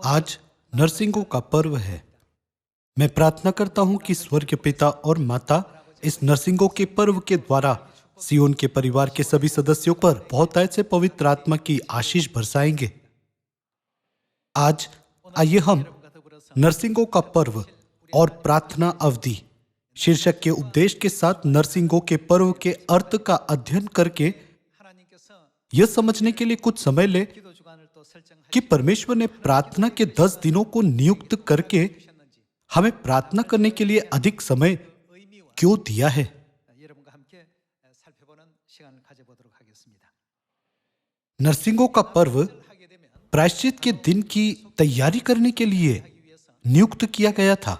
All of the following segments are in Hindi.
आज नरसिंगों का पर्व है। मैं प्रार्थना करता हूँ कि स्वर्ग पिता और माता इस नरसिंगों के पर्व के द्वारा सियोन के परिवार के सभी सदस्यों पर बहुतायत से पवित्र आत्मा की आशीष बरसाएंगे। आज आइए हम नरसिंगों का पर्व और प्रार्थना अवधि शीर्षक के उपदेश के साथ नरसिंगों के पर्व के अर्थ का अध्ययन करके यह समझने के लिए कुछ समय ले कि परमेश्वर ने प्रार्थना के 10 दिनों को नियुक्त करके हमें प्रार्थना करने के लिए अधिक समय क्यों दिया है। नरसिंगों का पर्व प्रायश्चित के दिन की तैयारी करने के लिए नियुक्त किया गया था।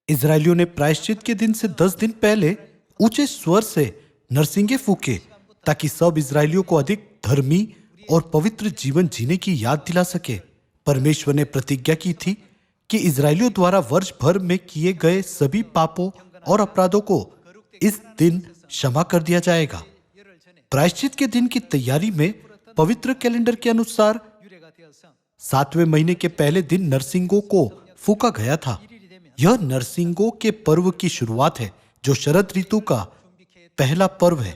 इजरायलियों ने प्रायश्चित के दिन से 10 दिन पहले ऊंचे स्वर से नरसिंगे फूके ताकि सब इजरायलियों को अधिक धर्मी और पवित्र जीवन जीने की याद दिला सके। परमेश्वर ने प्रतिज्ञा की थी कि इजरायलियों द्वारा वर्ष भर में किए गए सभी पापों और अपराधों को इस दिन क्षमा कर दिया जाएगा। प्रायश्चित के दिन की तैयारी में पवित्र कैलेंडर के अनुसार 7वें महीने के पहले दिन नरसिंगों को फूका गया था। यह नरसिंगों के पर्व की शुरुआत है, जो शरद ऋतु का पहला पर्व है।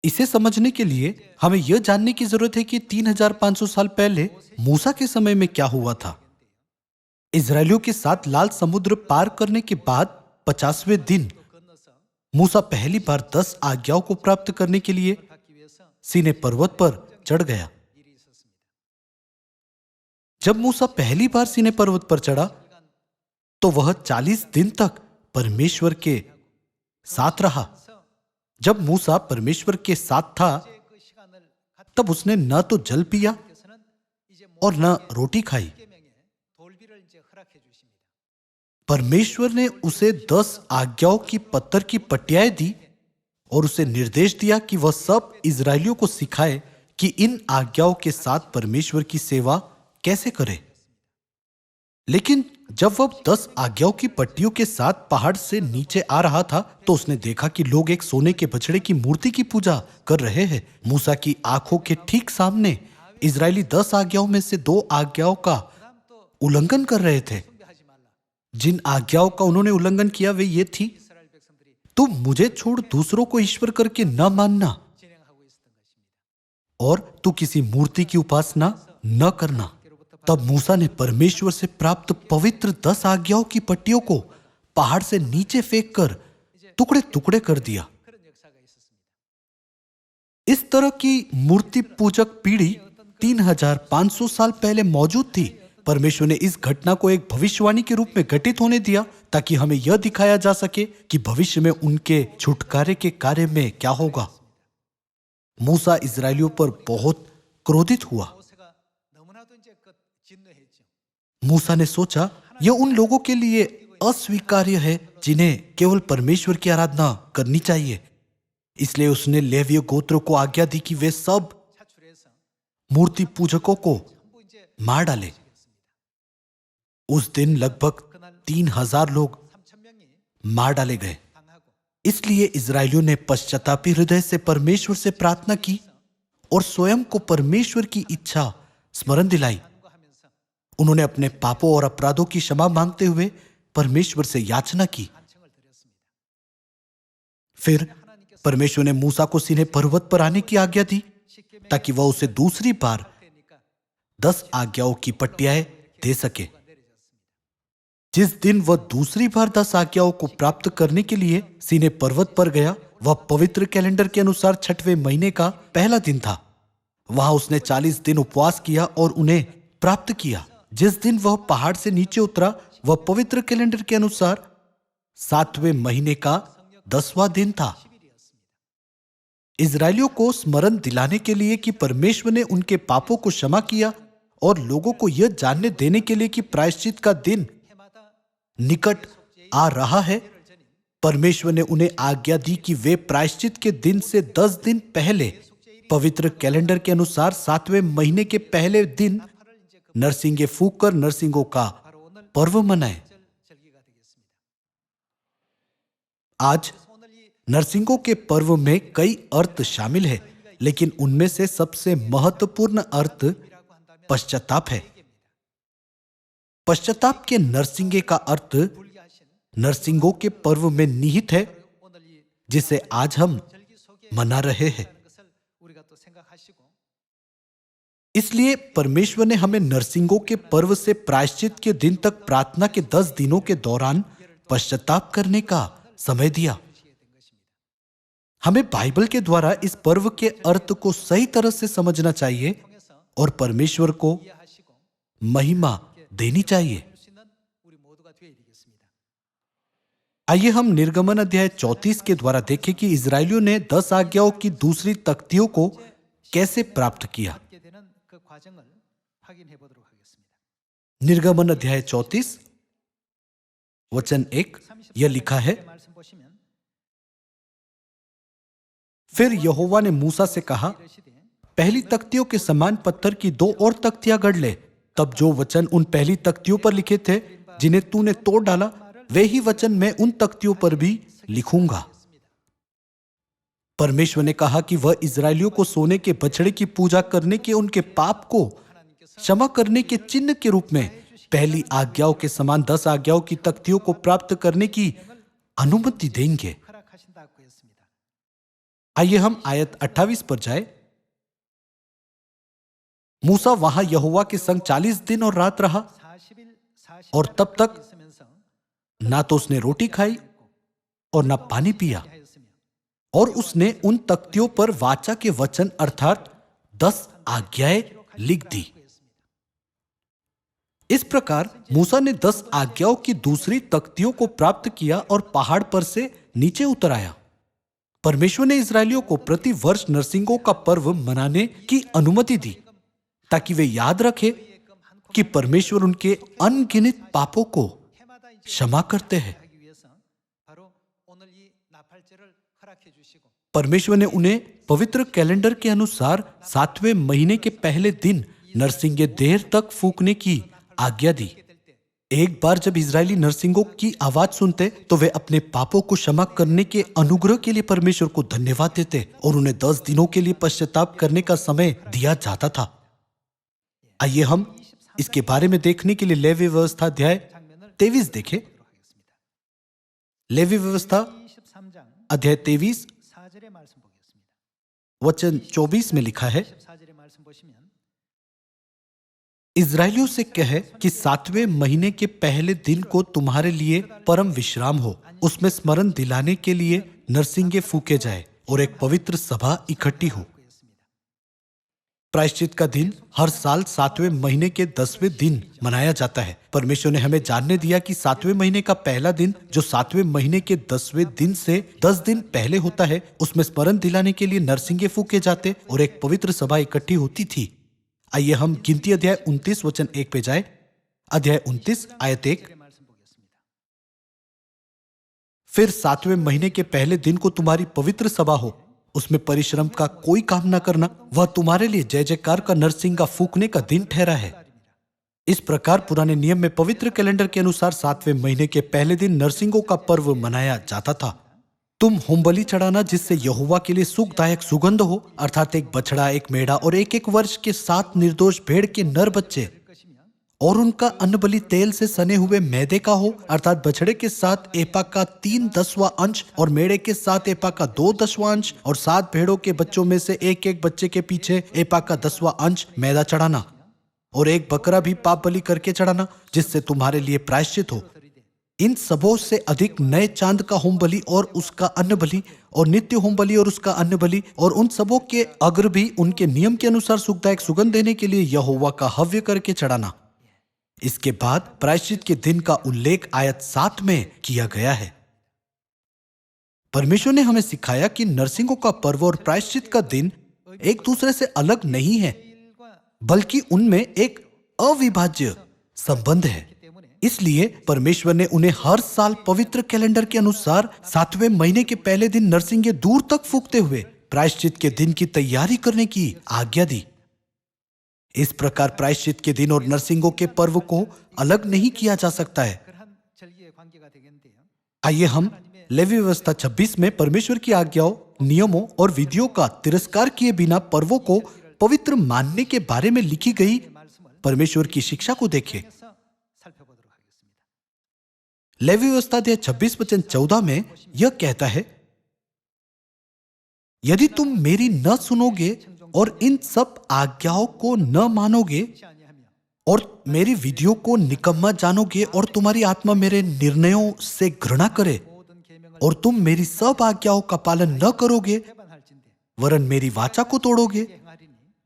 इसे समझने के लिए हमें यह जानने की जरूरत है कि 3500 साल पहले मूसा के समय में क्या हुआ था। इजरायलियों के साथ लाल समुद्र पार करने के बाद 50वें दिन मूसा पहली बार 10 आज्ञाओं को प्राप्त करने के लिए सीनै पर्वत पर चढ़ गया। जब मूसा पहली बार सीनै पर्वत पर चढ़ा तो वह 40 दिन तक परमेश्वर के साथ रहा। जब मूसा परमेश्वर के साथ था तब उसने न तो जल पिया और न रोटी खाई। परमेश्वर ने उसे 10 आज्ञाओं की पत्थर की पट्टियाएं दी और उसे निर्देश दिया कि वह सब इजरायलियों को सिखाए कि इन आज्ञाओं के साथ परमेश्वर की सेवा कैसे करे। लेकिन जब वह 10 आज्ञाओं की पट्टियों के साथ पहाड़ से नीचे आ रहा था तो उसने देखा कि लोग एक सोने के बछड़े की मूर्ति की पूजा कर रहे हैं। मूसा की आंखों के ठीक सामने इजरायली 10 आज्ञाओं में से 2 आज्ञाओं का उल्लंघन कर रहे थे। जिन आज्ञाओं का उन्होंने उल्लंघन किया वे ये थी, तुम मुझे छोड़ दूसरों को ईश्वर करके न मानना और तू किसी मूर्ति की उपासना न करना। तब मूसा ने परमेश्वर से प्राप्त पवित्र 10 आज्ञाओं की पट्टियों को पहाड़ से नीचे फेंककर टुकड़े टुकड़े कर दिया। इस तरह की मूर्ति पूजक पीढ़ी 3500 साल पहले मौजूद थी। परमेश्वर ने इस घटना को एक भविष्यवाणी के रूप में घटित होने दिया ताकि हमें यह दिखाया जा सके कि भविष्य में उनके छुटकारे के कार्य में क्या होगा। मूसा इजरायलियों पर बहुत क्रोधित हुआ। मूसा ने सोचा यह उन लोगों के लिए अस्वीकार्य है जिन्हें केवल परमेश्वर की आराधना करनी चाहिए। इसलिए उसने लेवीय गोत्र को आज्ञा दी कि वे सब मूर्ति पूजकों को मार डाले। उस दिन लगभग 3000 लोग मार डाले गए। इसलिए इजरायलियों ने पश्चातापी हृदय से परमेश्वर से प्रार्थना की और स्वयं को परमेश्वर की इच्छा स्मरण दिलाई। उन्होंने अपने पापों और अपराधों की क्षमा मांगते हुए परमेश्वर से याचना की। फिर परमेश्वर ने मूसा को सीनै पर्वत पर आने की आज्ञा दी ताकि वह उसे दूसरी बार 10 आज्ञाओं की पट्टियाएं दे सके। जिस दिन वह दूसरी बार 10 आज्ञाओं को प्राप्त करने के लिए सीनै पर्वत पर गया, वह पवित्र कैलेंडर के अनुसार 6वें महीने का पहला दिन था। वहां उसने 40 दिन उपवास किया और उन्हें प्राप्त किया। जिस दिन वह पहाड़ से नीचे उतरा वह पवित्र कैलेंडर के अनुसार 7वें महीने का 10वां दिन था। इजरायलियों को स्मरण दिलाने के लिए कि परमेश्वर ने उनके पापों को क्षमा किया और लोगों को यह जानने देने के लिए कि प्रायश्चित का दिन निकट आ रहा है, परमेश्वर ने उन्हें आज्ञा दी कि वे प्रायश्चित के दिन से 10 दिन पहले पवित्र कैलेंडर के अनुसार 7वें महीने के पहले दिन नरसिंगे फूंक कर नरसिंगों का पर्व मनाए। आज नरसिंगों के पर्व में कई अर्थ शामिल है, लेकिन उनमें से सबसे महत्वपूर्ण अर्थ पश्चाताप है। पश्चाताप के नरसिंगे का अर्थ नरसिंगों के पर्व में निहित है, जिसे आज हम मना रहे हैं। इसलिए परमेश्वर ने हमें नरसिंगों के पर्व से प्रायश्चित के दिन तक प्रार्थना के 10 दिनों के दौरान पश्चाताप करने का समय दिया। हमें बाइबल के द्वारा इस पर्व के अर्थ को सही तरह से समझना चाहिए और परमेश्वर को महिमा देनी चाहिए। आइए हम निर्गमन अध्याय 34 के द्वारा देखें कि इजरायलियों ने 10 आज्ञाओं की दूसरी तख्तियों को कैसे प्राप्त किया। निर्गमन अध्याय 34 वचन 1 यह लिखा है, फिर यहोवा ने मूसा से कहा, पहली तख्तियों के समान पत्थर की 2 और तख्तियां गढ़ ले। तब जो वचन उन पहली तख्तियों पर लिखे थे जिन्हें तूने तोड़ डाला, वे ही वचन मैं उन तख्तियों पर भी लिखूंगा। परमेश्वर ने कहा कि वह इजरायलियों को सोने के बछड़े की पूजा करने के उनके पाप को क्षमा करने के चिन्ह के रूप में पहली आज्ञाओं के समान 10 आज्ञाओं की तख्तियों को प्राप्त करने की अनुमति देंगे। आइए हम आयत 28 पर जाए। मूसा वहां यहोवा के संग 40 दिन और रात रहा और तब तक ना तो उसने रोटी खाई और ना पानी पिया, और उसने उन तख्तियों पर वाचा के वचन अर्थात 10 आज्ञाएं लिख दी। इस प्रकार मूसा ने 10 आज्ञाओं की दूसरी तख्तियों को प्राप्त किया और पहाड़ पर से नीचे उतर आया। परमेश्वर ने इजरायलियों को प्रति वर्ष नरसिंगों का पर्व मनाने की अनुमति दी ताकि वे याद रखें कि परमेश्वर उनके अनगिनत पापों को क्षमा करते हैं। परमेश्वर ने उन्हें पवित्र कैलेंडर के अनुसार 7वें महीने के पहले दिन नरसिंगे देर तक फूंकने की आज्ञा दी। एक बार जब इजरायली नरसिंगों की आवाज सुनते तो वे अपने पापों को क्षमा करने के अनुग्रह के लिए परमेश्वर को धन्यवाद देते और उन्हें 10 दिनों के लिए पश्चाताप करने का समय दिया जाता था। आइए हम इसके बारे में देखने के लिए लेवी व्यवस्था अध्याय 23 देखें। लेवी व्यवस्था अध्याय 23 वचन 24 में लिखा है, इजरायलियों से कहे कि 7वें महीने के पहले दिन को तुम्हारे लिए परम विश्राम हो, उसमें स्मरण दिलाने के लिए नरसिंगे फूके जाए और एक पवित्र सभा इकट्ठी हो। प्रायश्चित का दिन हर साल 7वें महीने के 10वें दिन मनाया जाता है। परमेश्वर ने हमें जानने दिया कि 7वें महीने का पहला दिन जो 7वें महीने के 10वें दिन से 10 दिन पहले होता है, उसमें स्मरण दिलाने के लिए नरसिंगे फूके जाते और एक पवित्र सभा इकट्ठी होती थी। आइए हम गिनती अध्याय 29 वचन 1 पे जाए। अध्याय 29 आयत 1, फिर 7वें महीने के पहले दिन को तुम्हारी पवित्र सभा हो, उसमें परिश्रम का कोई काम न करना, वह तुम्हारे लिए जय जयकार का नरसिंगा फूंकने का दिन ठहरा है। इस प्रकार पुराने नियम में पवित्र कैलेंडर के अनुसार 7वें महीने के पहले दिन नरसिंगों का पर्व मनाया जाता था। तुम होमबलि चढ़ाना जिससे यहोवा के लिए सुखदायक सुगंध हो, अर्थात एक बछड़ा, एक मेढ़ा और एक वर्ष के 7 निर्दोष भेड़ के नर बच्चे, और उनका अन्नबलि तेल से सने हुए मैदे का हो, अर्थात बछड़े के 7 एपा का 3/10वां अंश और मेढ़े के 7 एपा का 2/10वां अंश और 7 भेड़ों के बच्चों में से एक बच्चे के पीछे एपा का 10वां अंश मैदा चढ़ाना, और एक बकरा भी पाप बलि करके चढ़ाना जिससे तुम्हारे लिए प्रायश्चित हो। इन सबों से अधिक नए चांद का होम बलि और उसका अन्न बलि और नित्य होम बलि और उसका अन्न बलि और उन सबों के अग्र भी उनके नियम के अनुसार सुखदायक सुगंध देने के लिए यहोवा का हव्य करके चढ़ाना। इसके बाद प्रायश्चित के दिन का उल्लेख आयत 7 में किया गया है। परमेश्वर ने हमें सिखाया कि नरसिंगों का पर्व और प्रायश्चित का दिन एक दूसरे से अलग नहीं है, बल्कि उनमें एक अविभाज्य संबंध है। इसलिए परमेश्वर ने उन्हें हर साल पवित्र कैलेंडर के अनुसार 7वें महीने के पहले दिन नरसिंगे दूर तक फूंकते हुए प्रायश्चित के दिन की तैयारी करने की आज्ञा दी। इस प्रकार प्रायश्चित के दिन और नरसिंगों के पर्व को अलग नहीं किया जा सकता है। आइए हम लेवी व्यवस्था 26 में परमेश्वर की आज्ञाओं, नियमों और विधियों का तिरस्कार किए बिना पर्वों को पवित्र मानने के बारे में लिखी गई परमेश्वर की शिक्षा को देखें। लेवी व्यवस्था अध्याय 26 वचन 14 में यह कहता है, यदि तुम मेरी न सुनोगे और इन सब आज्ञाओं को न मानोगे और मेरी विधियों को निकम्मा जानोगे और तुम्हारी आत्मा मेरे निर्णयों से घृणा करे और तुम मेरी सब आज्ञाओं का पालन न करोगे वरन मेरी वाचा को तोड़ोगे,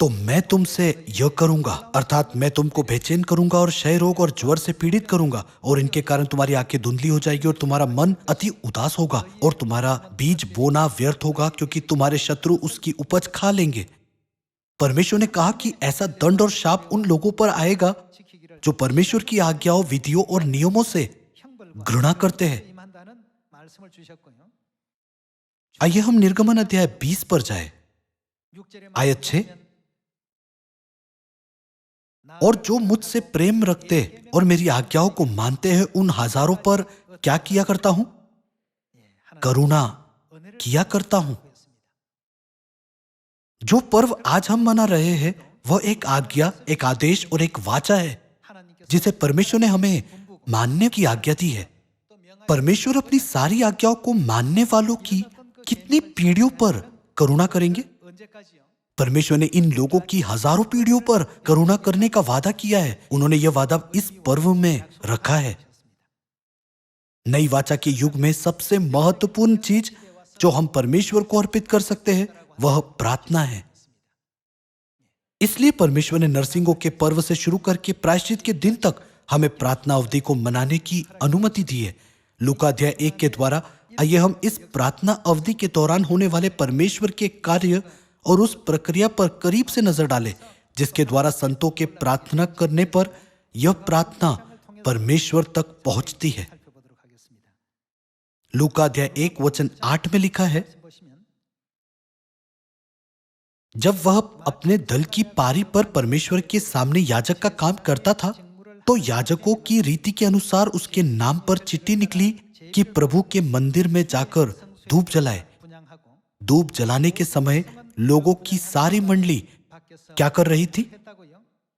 तो मैं तुमसे यह करूंगा, अर्थात मैं तुमको बेचैन करूंगा और क्षय रोग और ज्वर से पीड़ित करूंगा और इनके कारण तुम्हारी आंखें धुंधली हो जाएगी और तुम्हारा मन अति उदास होगा और तुम्हारा बीज बोना व्यर्थ होगा क्योंकि तुम्हारे शत्रु उसकी उपज खा लेंगे। परमेश्वर ने कहा कि ऐसा दंड और शाप उन लोगों पर आएगा जो परमेश्वर की आज्ञाओं, विधियों और नियमों से घृणा करते हैं। आइए हम निर्गमन अध्याय 20 पर जाए, आयत 6। और जो मुझसे प्रेम रखते और मेरी आज्ञाओं को मानते हैं उन हजारों पर क्या किया करता हूं? करुणा किया करता हूं। जो पर्व आज हम मना रहे हैं वह एक आज्ञा, एक आदेश और एक वाचा है जिसे परमेश्वर ने हमें मानने की आज्ञा दी है। परमेश्वर अपनी सारी आज्ञाओं को मानने वालों की कितनी पीढ़ियों पर करुणा करेंगे? परमेश्वर ने इन लोगों की हजारों पीढ़ियों पर करुणा करने का वादा किया है। उन्होंने यह वादा इस पर्व में रखा है। नई वाचा के युग में सबसे महत्वपूर्ण चीज जो हम परमेश्वर को अर्पित कर सकते हैं वह प्रार्थना है। इसलिए परमेश्वर ने नरसिंगों के पर्व से शुरू करके प्रायश्चित के दिन तक हमें प्रार्थना अवधि को मनाने की अनुमति दी है। लूका अध्याय 1 के द्वारा आइए हम इस प्रार्थना अवधि के दौरान होने वाले परमेश्वर के कार्य और उस प्रक्रिया पर करीब से नजर डालें जिसके द्वारा संतों के प्रार्थना करने पर यह प्रार्थना परमेश्वर तक पहुंचती है। लूका अध्याय 1 वचन 8 में लिखा है, जब वह अपने दल की पारी पर परमेश्वर के सामने याजक का काम करता था तो याजकों की रीति के अनुसार उसके नाम पर चिट्ठी निकली कि प्रभु के मंदिर में जाकर धूप जलाए। धूप जलाने के समय लोगों की सारी मंडली क्या कर रही थी?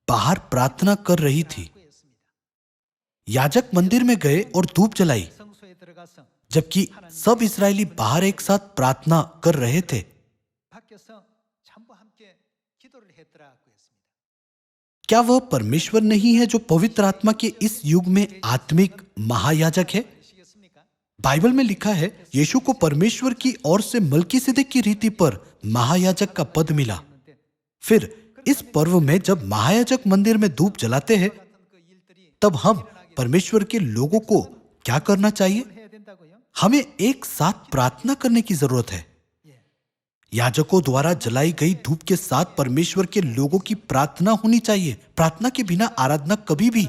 बाहर प्रार्थना कर रही थी। याजक मंदिर में गए और धूप जलाई जबकि सब इस्राएली बाहर एक साथ प्रार्थना कर रहे थे। क्या वह परमेश्वर नहीं है जो पवित्र आत्मा के इस युग में आत्मिक महायाजक है? बाइबल में लिखा है, यीशु को परमेश्वर की ओर से मल्कीसिदक की रीति पर महायाजक का पद मिला। फिर इस पर्व में जब महायाजक मंदिर में धूप जलाते हैं तब हम परमेश्वर के लोगों को क्या करना चाहिए? हमें एक साथ प्रार्थना करने की जरूरत है। याजकों द्वारा जलाई गई धूप के साथ परमेश्वर के लोगों की प्रार्थना होनी चाहिए। प्रार्थना के बिना आराधना कभी भी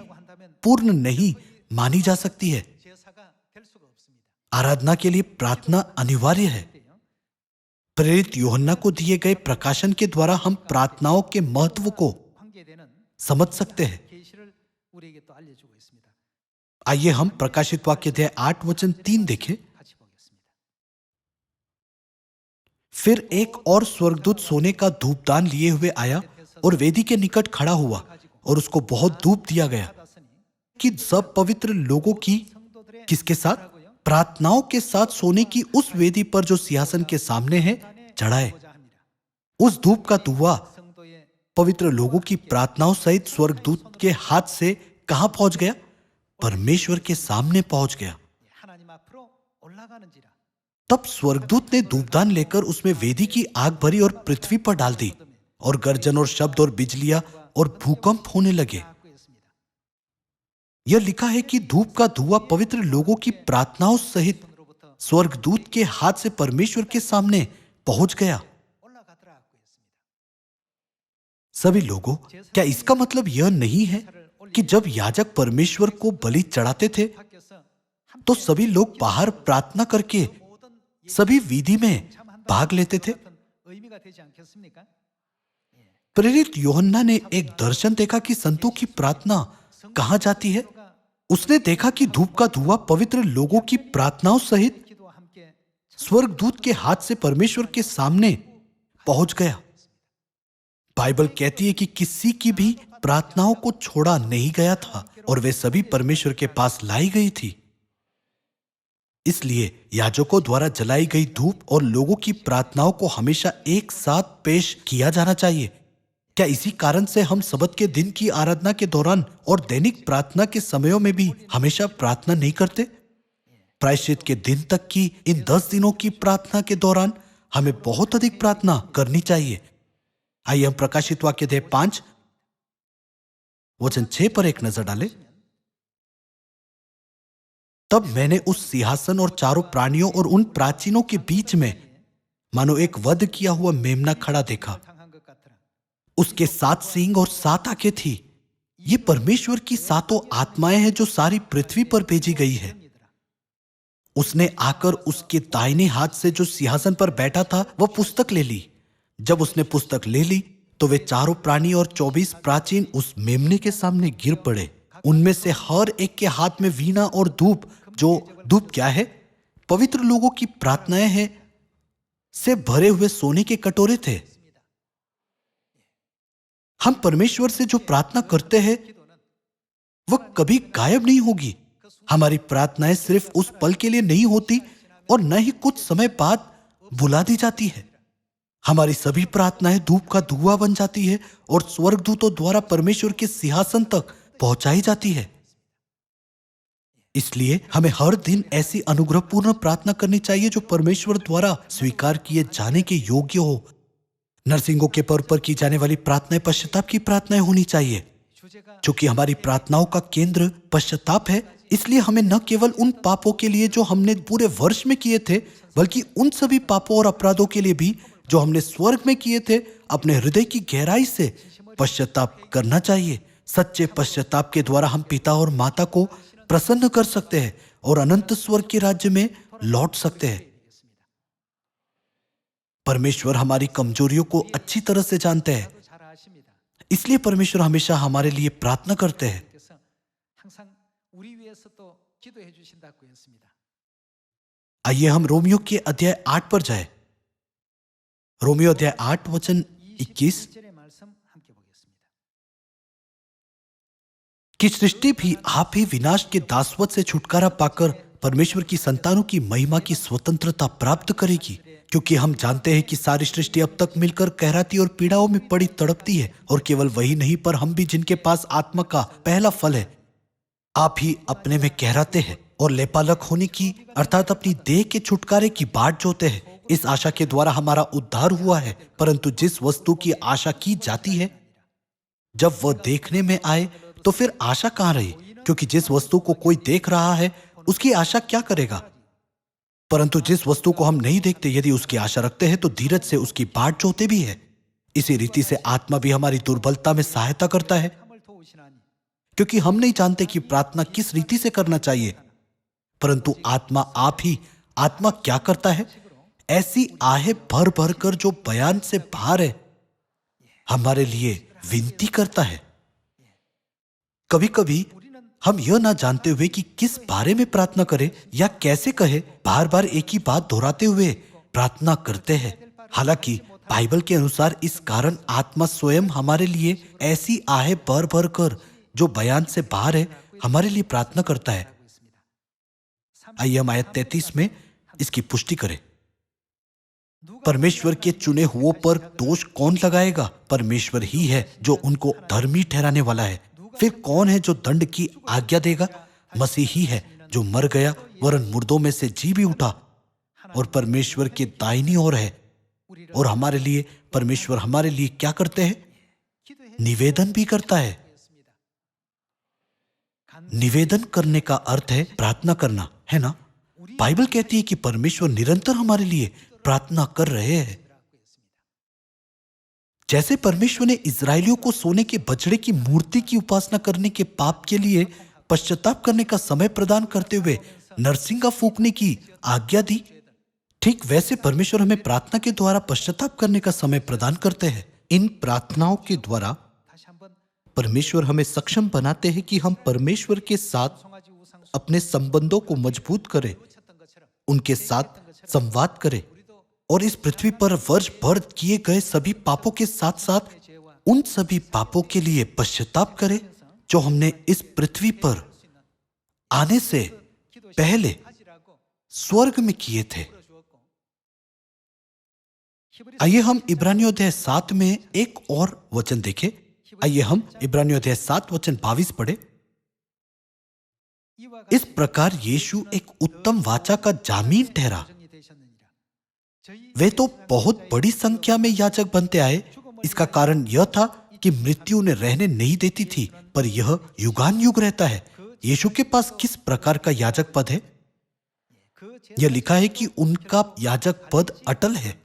पूर्ण नहीं मानी जा सकती है। आराधना के लिए प्रार्थना अनिवार्य है। प्रेरित यूहन्ना को दिए गए प्रकाशन के द्वारा हम प्रार्थनाओं के महत्व को समझ सकते हैं। आइए हम प्रकाशित वाक्य अध्याय 8 वचन 3 देखें। फिर एक और स्वर्गदूत सोने का धूपदान लिए हुए आया और वेदी के निकट खड़ा हुआ और उसको बहुत धूप दिया गया कि सब पवित्र लोगों की किसके साथ? प्रार्थनाओं के साथ सोने की उस वेदी पर जो सिंहासन के सामने है चढ़ाए। उस धूप का धुआं पवित्र लोगों की प्रार्थनाओं सहित स्वर्गदूत के हाथ से कहां पहुंच गया? परमेश्वर के सामने पहुंच गया। तब स्वर्गदूत ने धूपदान लेकर उसमें वेदी की आग भरी और पृथ्वी पर डाल दी और गर्जन और शब्द और बिजलियां और भूकंप होने लगे। यह लिखा है कि धूप का धुआं पवित्र लोगों की प्रार्थनाओं सहित स्वर्गदूत के हाथ से परमेश्वर के सामने पहुंच गया। सभी लोगों, क्या इसका मतलब यह नहीं है कि जब याजक परमेश्वर को बलि चढ़ाते थे तो सभी लोग बाहर प्रार्थना करके सभी विधि में भाग लेते थे? प्रेरित यूहन्ना ने एक दर्शन देखा कि संतों की प्रार्थना कहां जाती है। उसने देखा कि धूप का धुआं पवित्र लोगों की प्रार्थनाओं सहित स्वर्गदूत के हाथ से परमेश्वर के सामने पहुंच गया। बाइबल कहती है कि किसी की भी प्रार्थनाओं को छोड़ा नहीं गया था और वे सभी परमेश्वर के पास लाई गई थी। इसलिए याजकों द्वारा जलाई गई धूप और लोगों की प्रार्थनाओं को हमेशा एक साथ पेश किया जाना चाहिए। क्या इसी कारण से हम सबत के दिन की आराधना के दौरान और दैनिक प्रार्थना के समयों में भी हमेशा प्रार्थना नहीं करते? प्रायश्चित के दिन तक की इन 10 दिनों की प्रार्थना के दौरान हमें बहुत अधिक प्रार्थना करनी चाहिए। आइए हम प्रकाशित वाक्य अध्याय 5 वचन 6 पर एक नजर डालें। तब मैंने उस सिंहासन और चारों प्राणियों और उन प्राचीनों के बीच में मानो एक वध किया हुआ मेमना खड़ा देखा। उसके 7 सींग और 7 आंखें थी। ये परमेश्वर की 7 आत्माएं हैं जो सारी पृथ्वी पर भेजी गई है। उसने आकर उसके दाहिने हाथ से जो सिंहासन पर बैठा था वह पुस्तक ले ली। जब उसने पुस्तक ले ली तो वे चारों प्राणी और 24 प्राचीन उस मेमने के सामने गिर पड़े। उनमें से हर एक के हाथ में वीणा और धूप, जो धूप क्या है? पवित्र लोगों की प्रार्थनाएं हैं, से भरे हुए सोने के कटोरे थे। हम परमेश्वर से जो प्रार्थना करते हैं वह कभी गायब नहीं होगी। हमारी प्रार्थनाएं सिर्फ उस पल के लिए नहीं होती और न ही कुछ समय बाद भुला दी जाती है। हमारी सभी प्रार्थनाएं धूप का धुआं बन जाती है और स्वर्गदूतों द्वारा परमेश्वर के सिंहासन तक पहुंचाई जाती है। इसलिए हमें हर दिन ऐसी अनुग्रहपूर्ण प्रार्थना करनी चाहिए जो परमेश्वर द्वारा स्वीकार किए जाने के योग्य हो। नरसिंगों के पर्व पर की जाने वाली प्रार्थनाएं पश्चाताप की प्रार्थनाएं होनी चाहिए। चूंकि हमारी प्रार्थनाओं का केंद्र पश्चाताप है, इसलिए हमें न केवल उन पापों के लिए जो हमने पूरे वर्ष में किए थे, बल्कि उन सभी पापों और अपराधों के लिए भी जो हमने स्वर्ग में किए थे, अपने हृदय की गहराई से पश्चाताप करना चाहिए। सच्चे पश्चाताप के द्वारा हम पिता और माता को प्रसन्न कर सकते हैं और अनंत स्वर्ग के राज्य में लौट सकते हैं। परमेश्वर हमारी कमजोरियों को अच्छी तरह से जानते हैं, इसलिए परमेश्वर हमेशा हमारे लिए प्रार्थना करते हैं। आइए हम रोमियो के अध्याय 8 पर जाएं। रोमियो अध्याय 8 वचन 21। कि सृष्टि भी आप ही विनाश के दासवत से छुटकारा पाकर परमेश्वर की संतानों की महिमा की स्वतंत्रता प्राप्त करेगी, क्योंकि हम जानते हैं कि सारी सृष्टि अब तक मिलकर कहराती और पीड़ाओं में पड़ी तड़पती है। और केवल वही नहीं, पर हम भी, जिनके पास आत्मा का पहला फल है, आप ही अपने में कहराते हैं और लेपालक होने की अर्थात अपनी देह के छुटकारे की बाट जोते हैं। इस आशा के द्वारा हमारा उद्धार हुआ है। परंतु जिस वस्तु की आशा की जाती है, जब वह देखने में आए तो फिर आशा कहां रही? क्योंकि जिस वस्तु को कोई देख रहा है उसकी आशा क्या करेगा? परंतु जिस वस्तु को हम नहीं देखते, यदि उसकी आशा रखते हैं तो धीरज से उसकी बाट जोते भी है। इसी रीति से आत्मा भी हमारी दुर्बलता में सहायता करता है, क्योंकि हम नहीं जानते कि प्रार्थना किस रीति से करना चाहिए। परंतु आत्मा आप ही, आत्मा क्या करता है? ऐसी आहें भर भर कर जो बयान से बाहर है, हमारे लिए विनती करता है। कभी कभी हम यह ना जानते हुए कि किस बारे में प्रार्थना करें या कैसे कहे, बार बार एक ही बात दोहराते हुए प्रार्थना करते हैं। हालांकि बाइबल के अनुसार इस कारण आत्मा स्वयं हमारे लिए ऐसी आहें भर भर कर जो बयान से बाहर है हमारे लिए प्रार्थना करता है। आइए हम आयत 33 में इसकी पुष्टि करें। परमेश्वर के चुने हुओं पर दोष कौन लगाएगा? परमेश्वर ही है जो उनको धर्मी ठहराने वाला है। फिर कौन है जो दंड की आज्ञा देगा? मसीह ही है जो मर गया वरन मुर्दों में से जी भी उठा और परमेश्वर के दाहिनी ओर है। और हमारे लिए परमेश्वर हमारे लिए क्या करते हैं? निवेदन भी करता है। निवेदन करने का अर्थ है प्रार्थना करना, है ना? बाइबल कहती है कि परमेश्वर निरंतर हमारे लिए प्रार्थना कर रहे हैं। जैसे परमेश्वर ने इजरायलियों को सोने के बछड़े की मूर्ति की उपासना करने के पाप के लिए पश्चाताप करने का समय प्रदान करते हुए नरसिंगा फूंकने की आज्ञा दी, ठीक वैसे परमेश्वर हमें प्रार्थना के द्वारा पश्चाताप करने का समय प्रदान करते हैं। इन प्रार्थनाओं के द्वारा परमेश्वर हमें सक्षम बनाते हैं कि हम परमेश्वर के साथ अपने संबंधों को मजबूत करें, उनके साथ संवाद करें और इस पृथ्वी पर वर्ष भर किए गए सभी पापों के साथ साथ उन सभी पापों के लिए पश्चाताप करें जो हमने इस पृथ्वी पर आने से पहले स्वर्ग में किए थे। आइए हम इब्रानियों अध्याय 7 में एक और वचन देखें। आइए हम इब्रानियों अध्याय 7 वचन 22 पढ़े। इस प्रकार यीशु एक उत्तम वाचा का जामीन ठहरा। वे तो बहुत बड़ी संख्या में याजक बनते आए। इसका कारण यह था कि मृत्यु उन्हें रहने नहीं देती थी, पर यह युगान युग रहता है। यीशु के पास किस प्रकार का याजक पद है? यह लिखा है कि उनका याजक पद अटल है।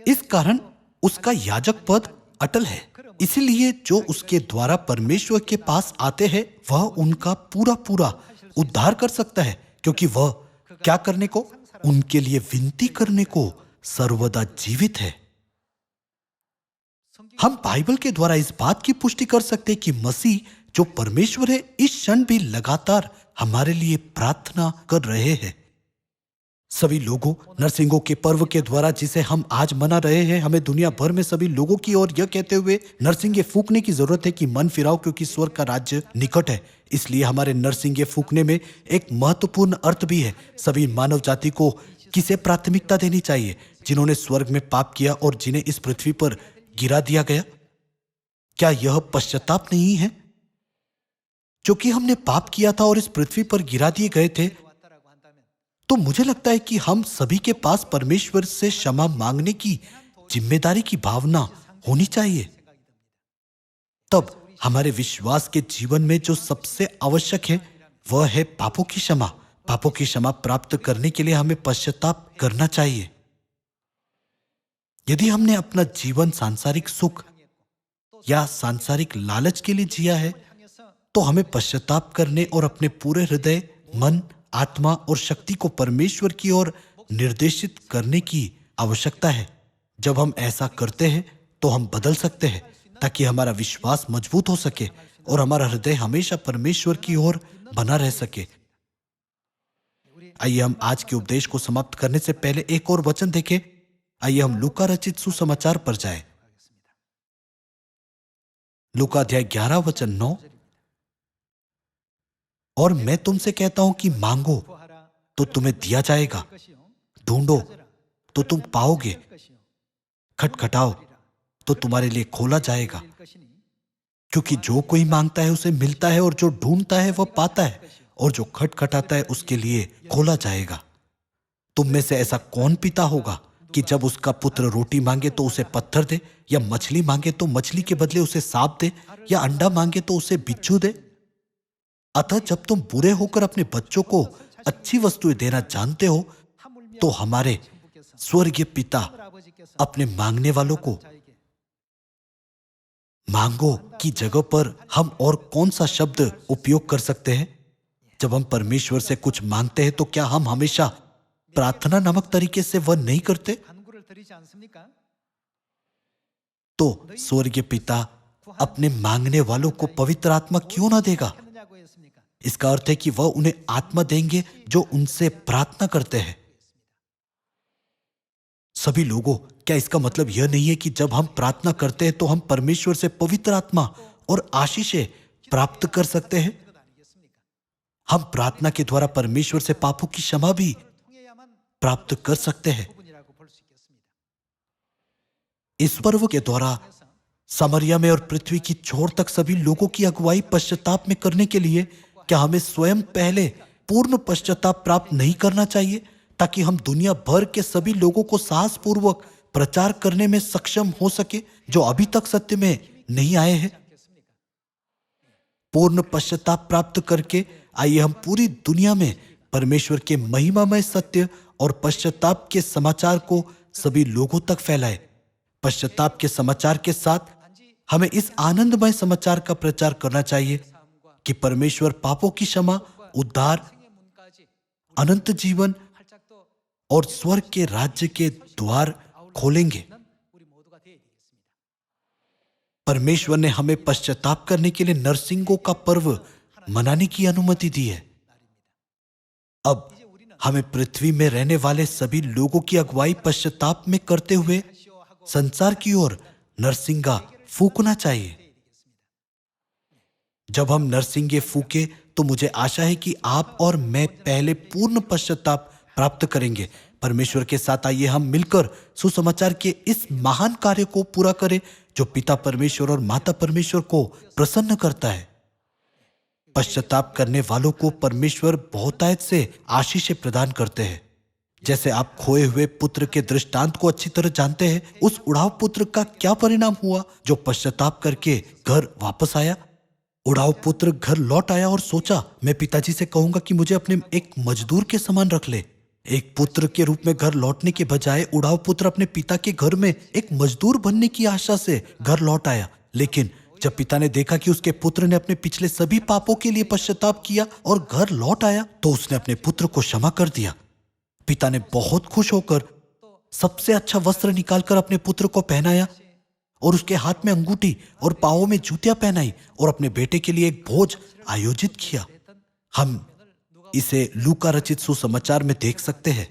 इस कारण उसका याजक पद अटल है। इसीलिए जो उसके द्वारा परमेश्वर के पास आते हैं वह उनका पूरा पूरा उद्धार कर सकता है, क्योंकि वह क्या करने को? उनके लिए विनती करने को सर्वदा जीवित है। हम बाइबल के द्वारा इस बात की पुष्टि कर सकते हैं कि मसीह जो परमेश्वर है इस क्षण भी लगातार हमारे लिए प्रार्थना कर रहे हैं। सभी लोगों नरसिंगों के पर्व के द्वारा जिसे हम आज मना रहे हैं, हमें दुनिया भर में सभी लोगों की ओर यह कहते हुए नरसिंगे फूकने की जरूरत है कि मन फिराओ, क्योंकि स्वर्ग का राज्य निकट है। इसलिए हमारे नरसिंगे फूकने में एक महत्वपूर्ण अर्थ भी है। सभी मानव जाति को किसे प्राथमिकता देनी चाहिए? जिन्होंने स्वर्ग में पाप किया और जिन्हें इस पृथ्वी पर गिरा दिया गया। क्या यह पश्चाताप नहीं है? क्योंकि हमने पाप किया था और इस पृथ्वी पर गिरा दिए गए थे, तो मुझे लगता है कि हम सभी के पास परमेश्वर से क्षमा मांगने की जिम्मेदारी की भावना होनी चाहिए। तब हमारे विश्वास के जीवन में जो सबसे आवश्यक है वह है पापों की क्षमा। पापों की क्षमा प्राप्त करने के लिए हमें पश्चाताप करना चाहिए। यदि हमने अपना जीवन सांसारिक सुख या सांसारिक लालच के लिए जिया है, तो हमें पश्चाताप करने और अपने पूरे हृदय, मन, आत्मा और शक्ति को परमेश्वर की ओर निर्देशित करने की आवश्यकता है। जब हम ऐसा करते हैं तो हम बदल सकते हैं, ताकि हमारा विश्वास मजबूत हो सके और हमारा हृदय हमेशा परमेश्वर की ओर बना रह सके। आइए हम आज के उपदेश को समाप्त करने से पहले एक और वचन देखें। आइए हम लूका रचित सुसमाचार पर जाएं। लूका अध्याय 11 वचन 9। और मैं तुमसे कहता हूं कि मांगो तो तुम्हें दिया जाएगा, ढूंढो तो तुम पाओगे, खटखटाओ तो तुम्हारे लिए खोला जाएगा। क्योंकि जो कोई मांगता है उसे मिलता है, और जो ढूंढता है वह पाता है, और जो खटखटाता है उसके लिए खोला जाएगा। तुम में से ऐसा कौन पिता होगा कि जब उसका पुत्र रोटी मांगे तो उसे पत्थर दे, या मछली मांगे तो मछली के बदले उसे सांप दे, या अंडा मांगे तो उसे बिच्छू दे? अतः जब तुम बुरे होकर अपने बच्चों को अच्छी वस्तुएं देना जानते हो, तो हमारे स्वर्गीय पिता अपने मांगने वालों को मांगो की जगह पर हम और कौन सा शब्द उपयोग कर सकते हैं? जब हम परमेश्वर से कुछ मांगते हैं तो क्या हम हमेशा प्रार्थना नामक तरीके से वह नहीं करते? तो स्वर्गीय पिता अपने मांगने वालों को पवित्र आत्मा क्यों ना देगा? इसका अर्थ है कि वह उन्हें आत्मा देंगे जो उनसे प्रार्थना करते हैं। सभी लोगों, क्या इसका मतलब यह नहीं है कि जब हम प्रार्थना करते हैं तो हम परमेश्वर से पवित्र आत्मा और आशीषें प्राप्त कर सकते हैं? हम प्रार्थना के द्वारा परमेश्वर से पापों की क्षमा भी प्राप्त कर सकते हैं। इस पर्व के द्वारा समरिया में और पृथ्वी की छोर तक सभी लोगों की अगुवाई पश्चाताप में करने के लिए क्या हमें स्वयं पहले पूर्ण पश्चाताप प्राप्त नहीं करना चाहिए, ताकि हम दुनिया भर के सभी लोगों को साहसपूर्वक प्रचार करने में सक्षम हो सके जो अभी तक सत्य में नहीं आए हैं? पूर्ण पश्चाताप प्राप्त करके आइए हम पूरी दुनिया में परमेश्वर के महिमामय सत्य और पश्चाताप के समाचार को सभी लोगों तक फैलाए। पश्चाताप के समाचार के साथ हमें इस आनंदमय समाचार का प्रचार करना चाहिए कि परमेश्वर पापों की क्षमा, उद्धार, अनंत जीवन और स्वर्ग के राज्य के द्वार खोलेंगे। परमेश्वर ने हमें पश्चाताप करने के लिए नरसिंगों का पर्व मनाने की अनुमति दी है। अब हमें पृथ्वी में रहने वाले सभी लोगों की अगुवाई पश्चाताप में करते हुए संसार की ओर नरसिंगा फूकना चाहिए। जब हम नरसिंगे फूके तो मुझे आशा है कि आप और मैं पहले पूर्ण पश्चाताप प्राप्त करेंगे। परमेश्वर के साथ आइए हम मिलकर सुसमाचार के इस महान कार्य को पूरा करें जो पिता परमेश्वर और माता परमेश्वर को प्रसन्न करता है। पश्चाताप करने वालों को परमेश्वर बहुतायत से आशीषें प्रदान करते हैं। जैसे आप खोए हुए पुत्र के दृष्टांत को अच्छी तरह जानते हैं, उस उड़ाव पुत्र का क्या परिणाम हुआ जो पश्चाताप करके घर वापस आया। उड़ाव पुत्र घर लौट आया और सोचा, मैं पिताजी से कहूंगा कि मुझे अपने एक मजदूर के समान रख ले। एक पुत्र के रूप में घर लौटने के बजाय उड़ाव पुत्र अपने पिता के घर में एक मजदूर बनने की आशा से घर लौट आया। लेकिन जब पिता ने देखा कि उसके पुत्र ने अपने पिछले सभी पापों के लिए पश्चाताप किया और घर लौट आया, तो उसने अपने पुत्र को क्षमा कर दिया। पिता ने बहुत खुश होकर सबसे अच्छा वस्त्र निकालकर अपने पुत्र को पहनाया और उसके हाथ में अंगूठी और पांवों में जूतियां पहनाई और अपने बेटे के लिए एक भोज आयोजित किया। हम इसे लूका रचित सुसमाचार में देख सकते हैं।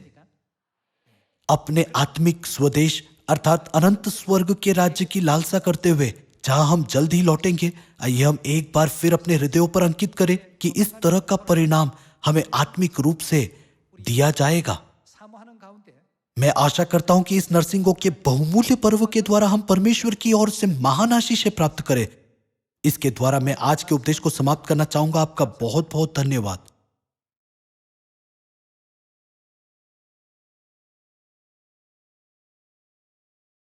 अपने आत्मिक स्वदेश अर्थात अनंत स्वर्ग के राज्य की लालसा करते हुए जहां हम जल्द ही लौटेंगे, आइए हम एक बार फिर अपने हृदयों पर अंकित करें कि इस तरह का परिणाम हमें आत्मिक रूप से दिया जाएगा। मैं आशा करता हूं कि इस नरसिंगों के बहुमूल्य पर्व के द्वारा हम परमेश्वर की ओर से महान आशीषें प्राप्त करें। इसके द्वारा मैं आज के उपदेश को समाप्त करना चाहूंगा। आपका बहुत बहुत धन्यवाद।